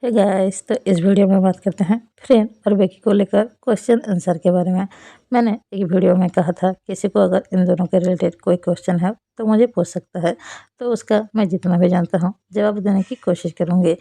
Hey guys, तो इस video में बात करते हैं फ्रेंड और बेकी को लेकर क्वेश्चन आंसर के बारे में। मैंने एक वीडियो में कहा था किसी को अगर इन दोनों के रिलेटेड कोई क्वेश्चन है तो मुझे पूछ सकता है, तो उसका मैं जितना भी जानता हूँ जवाब देने की कोशिश करूँगी।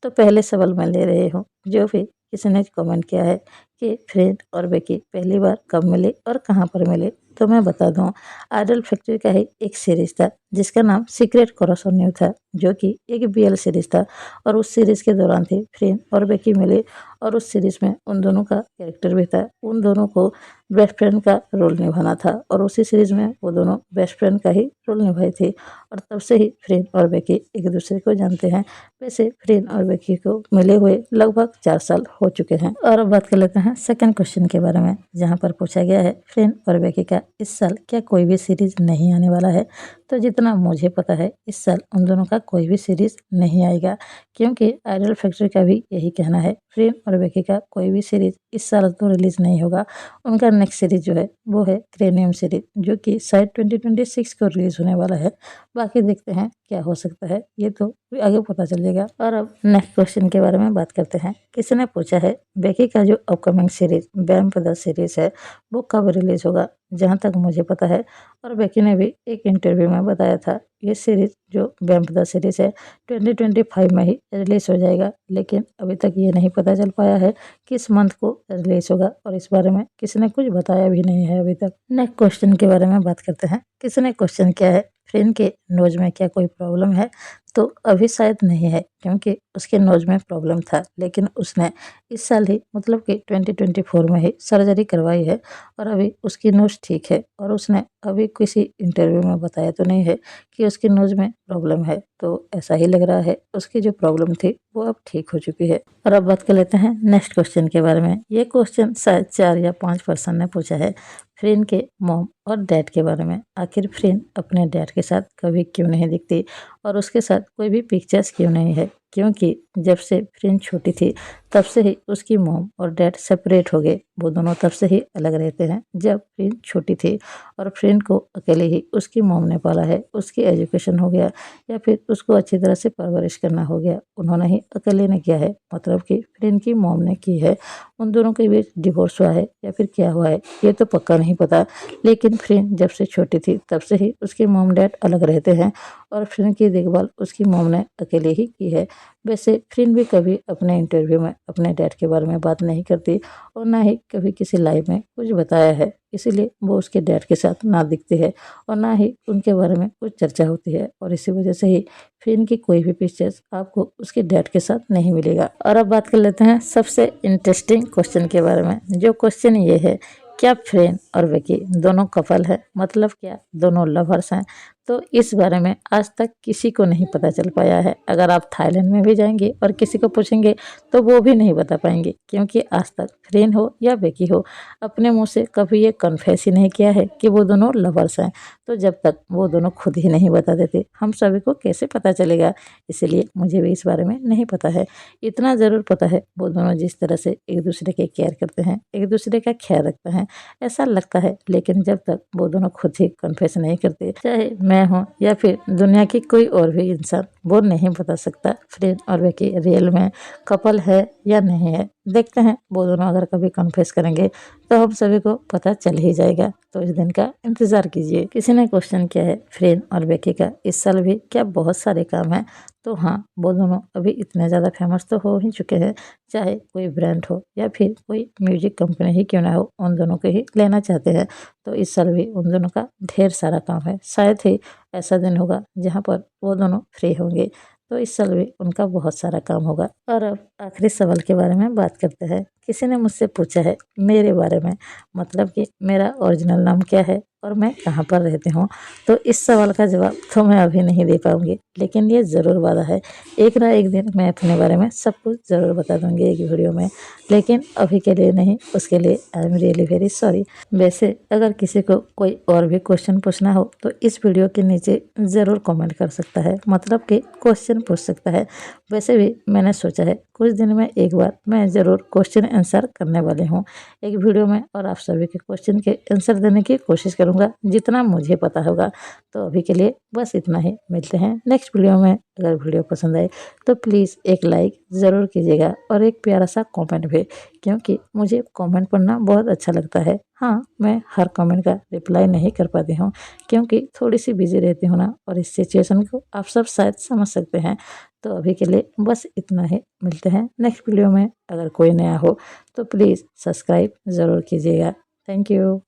तो पहले सवाल मैं ले रही हूँ, जो भी किसी ने कमेंट किया है कि फ्रेंड और बेकी पहली बार कब मिली और कहाँ पर मिली। तो मैं बता दूँ, आइडल फैक्ट्री का ही एक सीरीज था जिसका नाम सीक्रेट कोरसन न्यू था, जो कि एक बीएल सीरीज था। और उस सीरीज़ के दौरान थी फ्रेंड और बेकी मिले, और उस सीरीज़ में उन दोनों का कैरेक्टर भी था। उन दोनों को बेस्ट फ्रेंड का रोल निभाना था और उसी सीरीज़ में वो दोनों बेस्ट फ्रेंड का ही रोल निभाई थी। और तब से ही फ्रेंड और बेकी एक दूसरे को जानते हैं। वैसे फ्रेंड और बेकी को मिले हुए लगभग 4 साल हो चुके हैं। और अब बात कर लेते हैं सेकंड क्वेश्चन के बारे में, जहाँ पर पूछा गया है फ्रेंड और बेकी का इस साल क्या कोई भी सीरीज नहीं आने वाला है। तो जितना मुझे पता है इस साल उन दोनों का कोई भी सीरीज नहीं आएगा, क्योंकि आइडल फैक्ट्री का भी यही कहना है फ्रेंड और बेकी का कोई भी सीरीज इस साल तो रिलीज नहीं होगा। उनका नेक्स्ट सीरीज जो है वो है क्रेनियम सीरीज, जो कि शायद 2026 को रिलीज होने वाला है। बाकी देखते हैं क्या हो सकता है, ये तो आगे पता चलेगा। और अब नेक्स्ट क्वेश्चन के बारे में बात करते हैं। किसी ने पूछा है बेकी का जो upcoming series vamp the series है वो कब रिलीज होगा। जहाँ तक मुझे पता है, और बेकी ने भी एक इंटरव्यू में बताया था, ये सीरीज जो वैम्प द सीरीज है 2025 में ही रिलीज हो जाएगा। लेकिन अभी तक ये नहीं पता चल पाया है किस मंथ को रिलीज होगा, और इस बारे में किसी ने कुछ बताया भी नहीं है अभी तक। नेक्स्ट क्वेश्चन के बारे में बात करते हैं। किसी ने क्वेश्चन किया है फ्रेंड के नोज में क्या कोई प्रॉब्लम है। तो अभी शायद नहीं है, क्योंकि उसके नोज में प्रॉब्लम था, लेकिन उसने इस साल ही मतलब कि 2024 में ही सर्जरी करवाई है और अभी उसकी नोज ठीक है। और उसने अभी किसी इंटरव्यू में बताया तो नहीं है कि उसकी नोज में प्रॉब्लम है, तो ऐसा ही लग रहा है उसकी जो प्रॉब्लम थी वो अब ठीक हो चुकी है। और अब बात कर लेते हैं नेक्स्ट क्वेश्चन के बारे में। ये क्वेश्चन शायद 4 या 5 पर्सन ने पूछा है फ्रेंड के मॉम और डैड के बारे में। आखिर फ्रेंड अपने डैड के साथ कभी क्यों नहीं दिखती और उसके साथ कोई भी पिक्चर्स क्यों नहीं है, क्योंकि जब से फ्रेंड छोटी थी तब से ही उसकी मॉम और डैड सेपरेट हो गए। वो दोनों तब से ही अलग रहते हैं जब फ्रेंड छोटी थी, और फ्रेंड को अकेले ही उसकी मॉम ने पाला है। उसकी एजुकेशन हो गया या फिर उसको अच्छी तरह से परवरिश करना हो गया, उन्होंने ही अकेले ने किया है, मतलब कि फ्रेंड की मॉम ने की है। उन दोनों के बीच डिवोर्स हुआ है या फिर क्या हुआ है ये तो पक्का नहीं पता, लेकिन फ्रेंड जब से छोटी थी तब से ही उसके मॉम डैड अलग रहते हैं, और फ्रेंड की देखभाल उसकी मॉम ने अकेले ही की है। वैसे फ्रेंड भी कभी अपने इंटरव्यू में अपने डैड के बारे में बात नहीं करती, और ना ही कभी किसी लाइव में कुछ बताया है, इसीलिए वो उसके डैड के साथ ना दिखती है और ना ही उनके बारे में कुछ चर्चा होती है। और इसी वजह से ही फ्रेंड की कोई भी पिक्चर्स आपको उसके डैड के साथ नहीं मिलेगा। और अब बात कर लेते हैं सबसे इंटरेस्टिंग क्वेश्चन के बारे में। जो क्वेश्चन ये है, क्या फ्रेंड और बेकी दोनों कपल है, मतलब क्या दोनों लवर्स हैं। तो इस बारे में आज तक किसी को नहीं पता चल पाया है। अगर आप थाईलैंड में भी जाएंगे और किसी को पूछेंगे तो वो भी नहीं बता पाएंगे, क्योंकि आज तक फ्रेंड हो या बेकी हो अपने मुंह से कभी ये कन्फेस ही नहीं किया है कि वो दोनों लवर्स हैं। तो जब तक वो दोनों खुद ही नहीं बता देते हम सभी को कैसे पता चलेगा। इसीलिए मुझे भी इस बारे में नहीं पता है। इतना ज़रूर पता है वो दोनों जिस तरह से एक दूसरे के केयर करते हैं, एक दूसरे का ख्याल रखते हैं, ऐसा लगता है। लेकिन जब तक वो दोनों खुद ही कन्फेस नहीं करते, चाहे मैं हूँ या फिर दुनिया की कोई और भी इंसान, वो नहीं बता सकता फ्रेंड और बेकी रियल में कपल है या नहीं है। देखते हैं वो दोनों अगर कभी कन्फेस करेंगे तो हम सभी को पता चल ही जाएगा, तो इस दिन का इंतजार कीजिए। किसी ने क्वेश्चन किया है फ्रेंड और बेकी का इस साल भी क्या बहुत सारे काम हैं। तो हाँ, वो दोनों अभी इतने ज़्यादा फेमस तो हो ही चुके हैं, चाहे कोई ब्रांड हो या फिर कोई म्यूजिक कंपनी ही क्यों ना हो, उन दोनों को ही लेना चाहते हैं। तो इस साल भी उन दोनों का ढेर सारा काम है। शायद ही ऐसा दिन होगा जहाँ पर वो दोनों फ्री होंगे, तो इस साल भी उनका बहुत सारा काम होगा। और अब आखिरी सवाल के बारे में बात करते हैं। किसी ने मुझसे पूछा है मेरे बारे में, मतलब कि मेरा ओरिजिनल नाम क्या है और मैं कहाँ पर रहती हूँ। तो इस सवाल का जवाब तो मैं अभी नहीं दे पाऊँगी, लेकिन ये ज़रूर वादा है एक ना एक दिन मैं अपने बारे में सब कुछ ज़रूर बता दूँगी एक वीडियो में, लेकिन अभी के लिए नहीं। उसके लिए I am really very sorry. वैसे अगर किसी को कोई और भी क्वेश्चन पूछना हो तो इस वीडियो के नीचे ज़रूर कमेंट कर सकता है, मतलब कि क्वेश्चन पूछ सकता है। वैसे भी मैंने सोचा है कुछ दिन में एक बार मैं ज़रूर क्वेश्चन आंसर करने वाली हूँ एक वीडियो में, और आप सभी के क्वेश्चन के आंसर देने की कोशिश करूँगी। बताऊँगा जितना मुझे पता होगा। तो अभी के लिए बस इतना ही, मिलते हैं नेक्स्ट वीडियो में। अगर वीडियो पसंद आए तो प्लीज़ एक लाइक ज़रूर कीजिएगा और एक प्यारा सा कमेंट भी, क्योंकि मुझे कमेंट पढ़ना बहुत अच्छा लगता है। हाँ, मैं हर कमेंट का रिप्लाई नहीं कर पाती हूँ, क्योंकि थोड़ी-सी बिज़ी रहती हूँ ना, और इस सिचुएशन को आप सब शायद समझ सकते हैं। तो अभी के लिए बस इतना ही, मिलते हैं नेक्स्ट वीडियो में। अगर कोई नया हो तो प्लीज़ सब्सक्राइब ज़रूर कीजिएगा। Thank you.